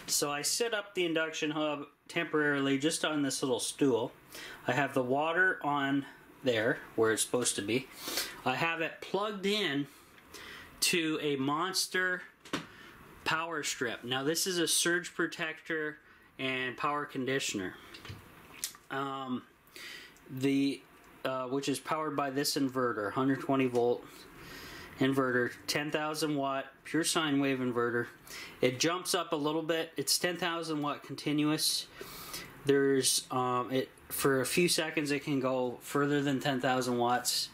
So I set up the induction hub temporarily just on this little stool. I have the water on there where it's supposed to be. I have it plugged in to a Monster power strip. Now this is a surge protector and power conditioner. Which is powered by this inverter, 120 volt inverter, 10,000 watt pure sine wave inverter. It jumps up a little bit. It's 10,000 watt continuous. There's for a few seconds it can go further than 10,000 watts,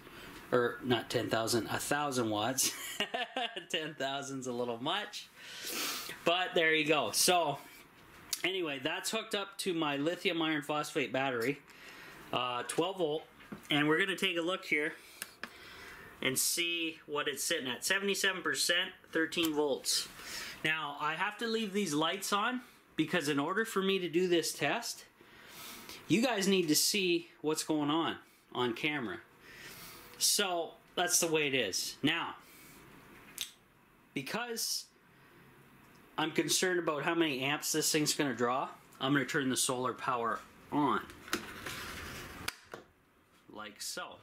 or not 10,000, 1,000 watts. 10,000's a little much, but there you go. So anyway, that's hooked up to my lithium iron phosphate battery, 12 volt, and we're going to take a look here and see what it's sitting at. 77%, 13 volts. Now, I have to leave these lights on because in order for me to do this test, you guys need to see what's going on camera. So, that's the way it is. Now, because I'm concerned about how many amps this thing's going to draw, I'm going to turn the solar power on. Like so.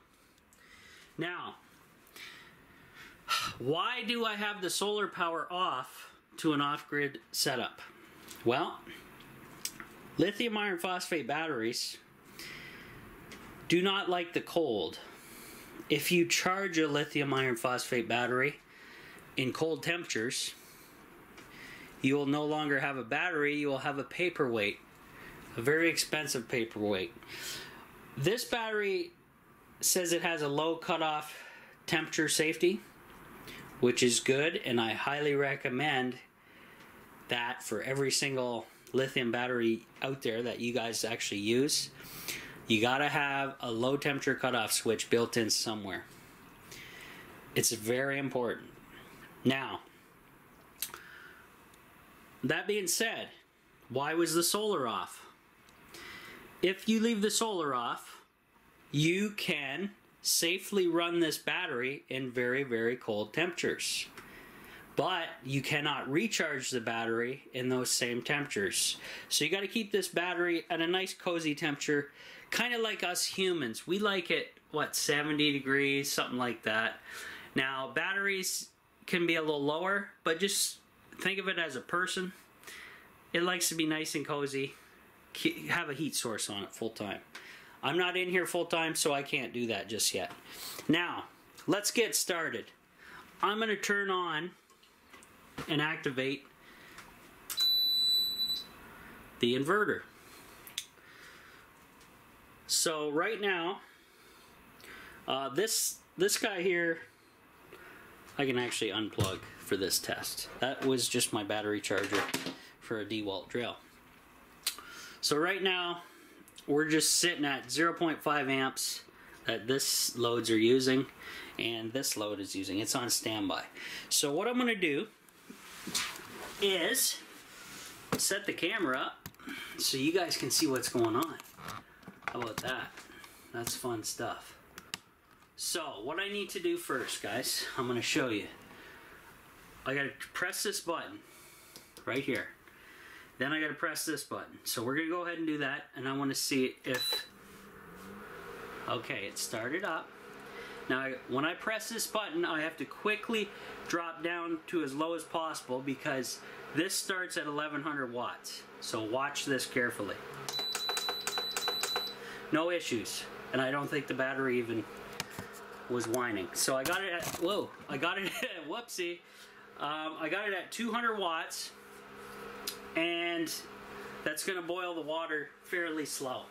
Now, why do I have the solar power off to an off-grid setup? Well, lithium iron phosphate batteries do not like the cold. If you charge a lithium iron phosphate battery in cold temperatures, you will no longer have a battery, you will have a paperweight, a very expensive paperweight. This battery says it has a low cutoff temperature safety, which is good, and I highly recommend that for every single lithium battery out there that you guys actually use. You gotta have a low temperature cutoff switch built in somewhere. It's very important. Now, that being said, why was the solar off? If you leave the solar off, you can safely run this battery in very, very cold temperatures. But you cannot recharge the battery in those same temperatures. So you got to keep this battery at a nice cozy temperature, kind of like us humans. We like it, what, 70 degrees, something like that. Now, batteries can be a little lower, but just think of it as a person. It likes to be nice and cozy. Have a heat source on it full time. I'm not in here full time, so I can't do that just yet. Now, let's get started. I'm going to turn on and activate the inverter. So right now, this guy here, I can actually unplug for this test. That was just my battery charger for a DeWalt drill. So right now, we're just sitting at 0.5 amps that this loads are using, and this load is using. It's on standby. So what I'm going to do is set the camera up so you guys can see what's going on. How about that? That's fun stuff. So what I need to do first, guys, I'm going to show you. I got to press this button right here. Then I got to press this button. So we're going to go ahead and do that, and I want to see if... Okay, it started up. Now, when I press this button, I have to quickly drop down to as low as possible because this starts at 1100 watts. So watch this carefully. No issues. And I don't think the battery even was whining. So I got it at... Whoa. I got it at... Whoopsie. I got it at 200 watts. And that's going to boil the water fairly slow.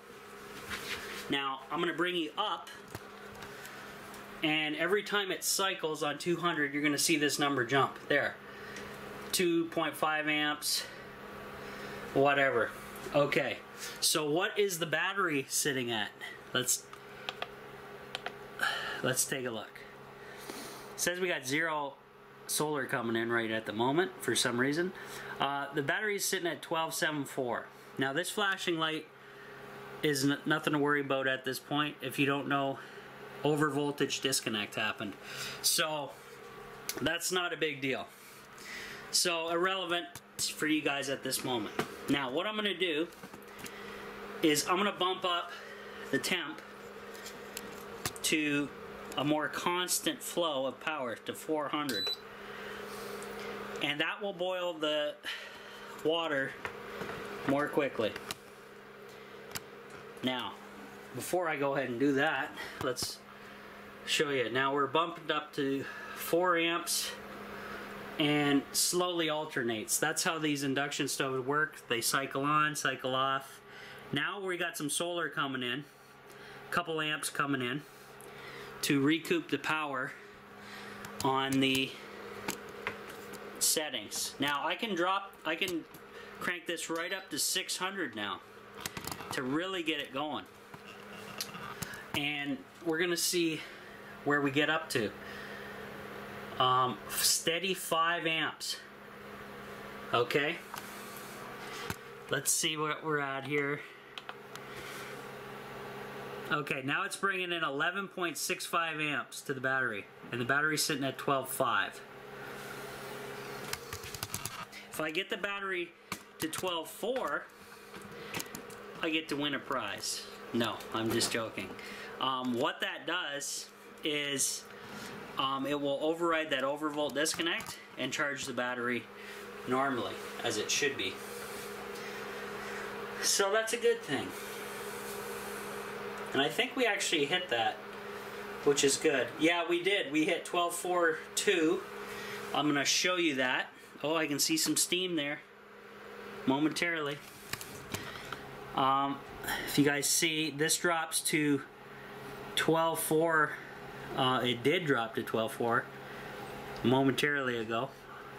Now, I'm going to bring you up, and every time it cycles on 200, you're going to see this number jump. There. 2.5 amps, whatever. Okay, so what is the battery sitting at? Let's take a look. It says we got 0 solar coming in right at the moment for some reason. The battery is sitting at 1274. Now this flashing light is nothing to worry about at this point. If you don't know over voltage disconnect happened. So that's not a big deal. So irrelevant for you guys at this moment. Now what I'm going to do is I'm going to bump up the temp to a more constant flow of power to 400. And that will boil the water more quickly. Now, before I go ahead and do that, let's show you. Now we're bumped up to 4 amps and slowly alternates. That's how these induction stoves work. They cycle on, cycle off. Now we got some solar coming in, a couple amps coming in to recoup the power on the settings. Now I can crank this right up to 600 now to really get it going. And we're gonna see where we get up to. Steady 5 amps. Okay. Let's see what we're at here. Okay, now it's bringing in 11.65 amps to the battery, and the battery's sitting at 12.5. If I get the battery to 12.4, I get to win a prize. No, I'm just joking. What that does is it will override that overvolt disconnect and charge the battery normally, as it should be. So that's a good thing. And I think we actually hit that, which is good. Yeah, we did. We hit 12.42. I'm going to show you that. Oh, I can see some steam there momentarily. If you guys see, this drops to 12.4. It did drop to 12.4 momentarily ago.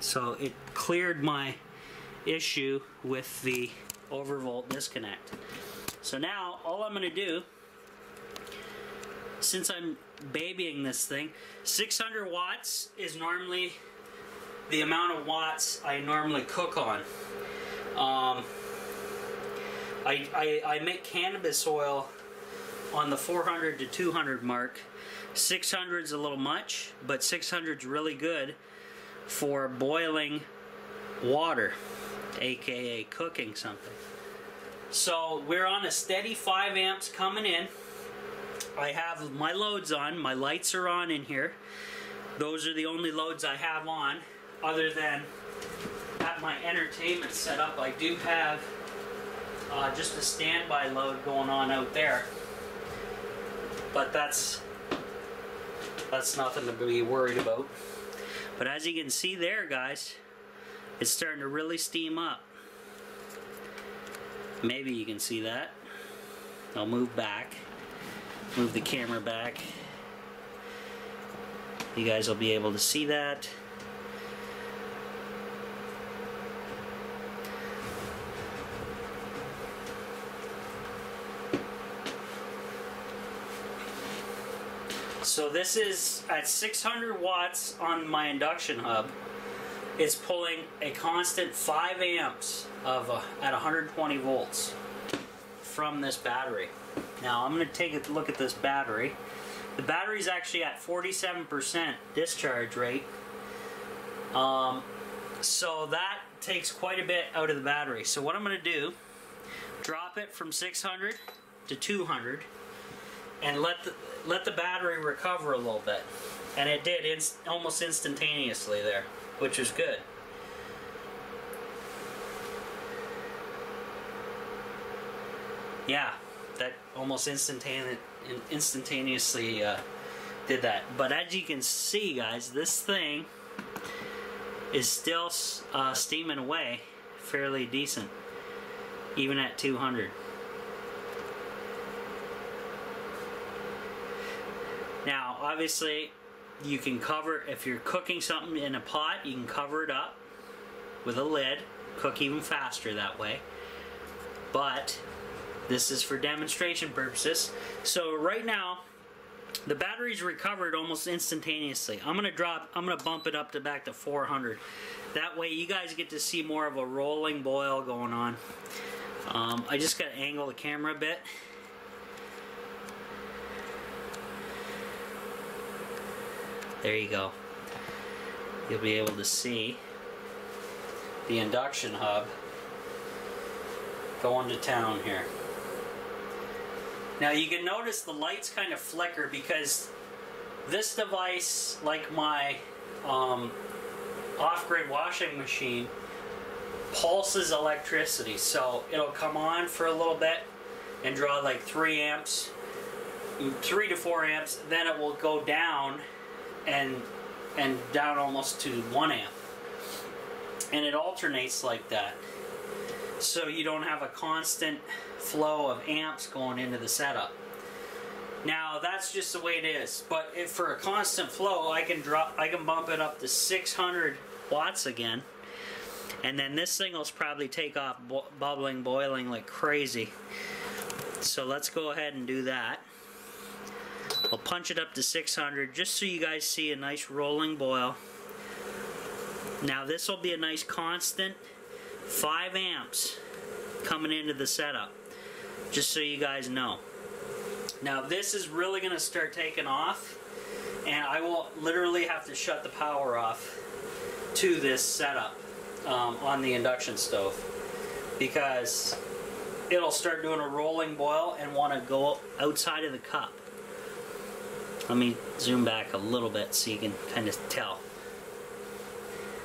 So it cleared my issue with the overvolt disconnect. So now all I'm going to do, since I'm babying this thing, 600 watts is normally the amount of watts I normally cook on. I make cannabis oil on the 400 to 200 mark. 600 is a little much, but 600 is really good for boiling water, aka cooking something. So we're on a steady 5 amps coming in. I have my loads on, my lights are on in here. Those are the only loads I have on, other than at my entertainment setup. I do have just a standby load going on out there, but that's nothing to be worried about. But as you can see there, guys, it's starting to really steam up. Maybe you can see that. I'll move back. Move the camera back. You guys will be able to see that. So this is at 600 watts on my induction hub. It's pulling a constant 5 amps of at 120 volts from this battery. Now I'm going to take a look at this battery. The battery is actually at 47% discharge rate. So that takes quite a bit out of the battery. So what I'm going to do, drop it from 600 to 200 and let the battery recover a little bit. And it did almost instantaneously there, which is good. Yeah, that almost instantaneously did that. But as you can see, guys, this thing is still steaming away fairly decent, even at 200. Now, obviously, you can cover, if you're cooking something in a pot, you can cover it up with a lid, cook even faster that way. But this is for demonstration purposes. So right now, the battery's recovered almost instantaneously. I'm gonna bump it up to back to 400. That way you guys get to see more of a rolling boil going on. I just gotta angle the camera a bit. There you go. You'll be able to see the induction hub going to town here. Now you can notice the lights kind of flicker because this device, like my off-grid washing machine, pulses electricity. So it'll come on for a little bit and draw like 3 amps, 3 to 4 amps, then it will go down and down almost to 1 amp. And it alternates like that. So you don't have a constant flow of amps going into the setup. Now that's just the way it is. But if for a constant flow, I can bump it up to 600 watts again. And then this thing will probably take off bubbling, boiling like crazy. So let's go ahead and do that. I'll punch it up to 600 just so you guys see a nice rolling boil. Now this will be a nice constant 5 amps coming into the setup, just so you guys know. Now this is really going to start taking off, and I will literally have to shut the power off to this setup on the induction stove, because it'll start doing a rolling boil and want to go outside of the cup. Let me zoom back a little bit so you can kind of tell.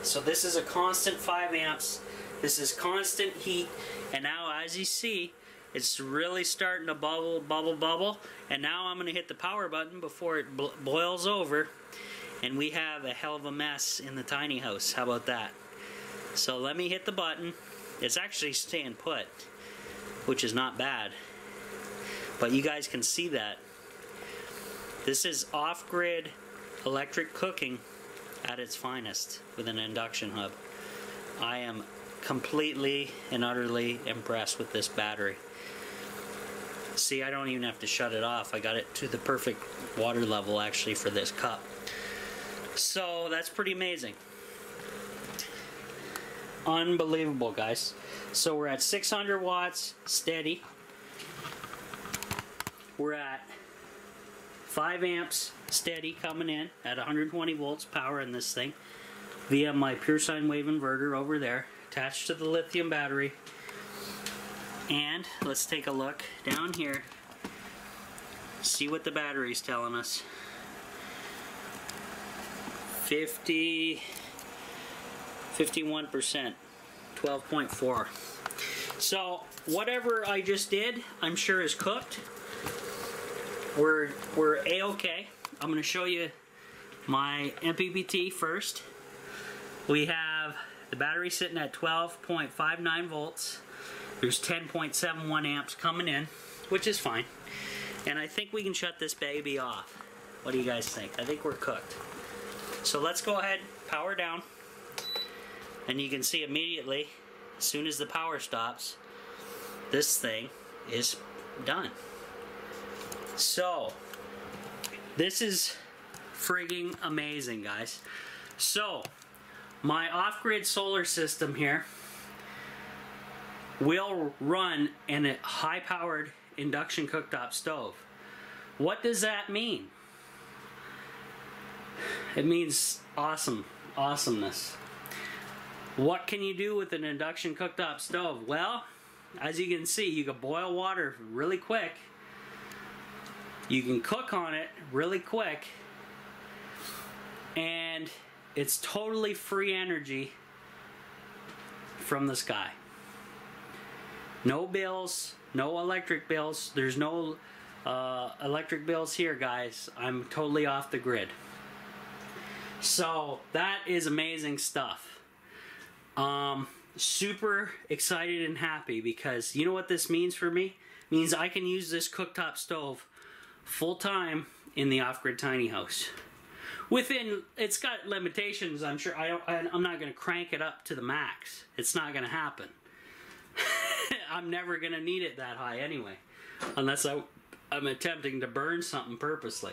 So this is a constant 5 amps. This is constant heat, and now as you see, it's really starting to bubble, bubble, bubble. And now I'm going to hit the power button before it boils over, and we have a hell of a mess in the tiny house. How about that? So let me hit the button. It's actually staying put, which is not bad, but you guys can see that. This is off-grid electric cooking at its finest with an induction hub. I am completely and utterly impressed with this battery. See, I don't even have to shut it off. I got it to the perfect water level actually for this cup. So that's pretty amazing. Unbelievable, guys. So we're at 600 watts steady. We're at 5 amps steady coming in at 120 volts power in this thing via my pure sine wave inverter over there attached to the lithium battery. And let's take a look down here, see what the battery's telling us. 51%, 12.4. So whatever I just did, I'm sure is cooked. We're A-okay. I'm going to show you my MPPT first. We have the battery sitting at 12.59 volts. There's 10.71 amps coming in, which is fine. And I think we can shut this baby off. What do you guys think? I think we're cooked. So let's go ahead, power down. And you can see immediately, as soon as the power stops, this thing is done. So, this is frigging amazing, guys. So, my off-grid solar system here will run in a high-powered induction cooktop stove. What does that mean? It means awesomeness. What can you do with an induction cooktop stove? Well, as you can see, you can boil water really quick. You can cook on it really quick, and it's totally free energy from the sky. No bills, no electric bills. There's no electric bills here, guys. I'm totally off the grid. So that is amazing stuff. Super excited and happy, because you know what this means for me? It means I can use this cooktop stove full time in the off-grid tiny house. Within, it's got limitations, I'm sure. I'm not going to crank it up to the max. It's not going to happen. I'm never going to need it that high anyway, unless I'm attempting to burn something purposely.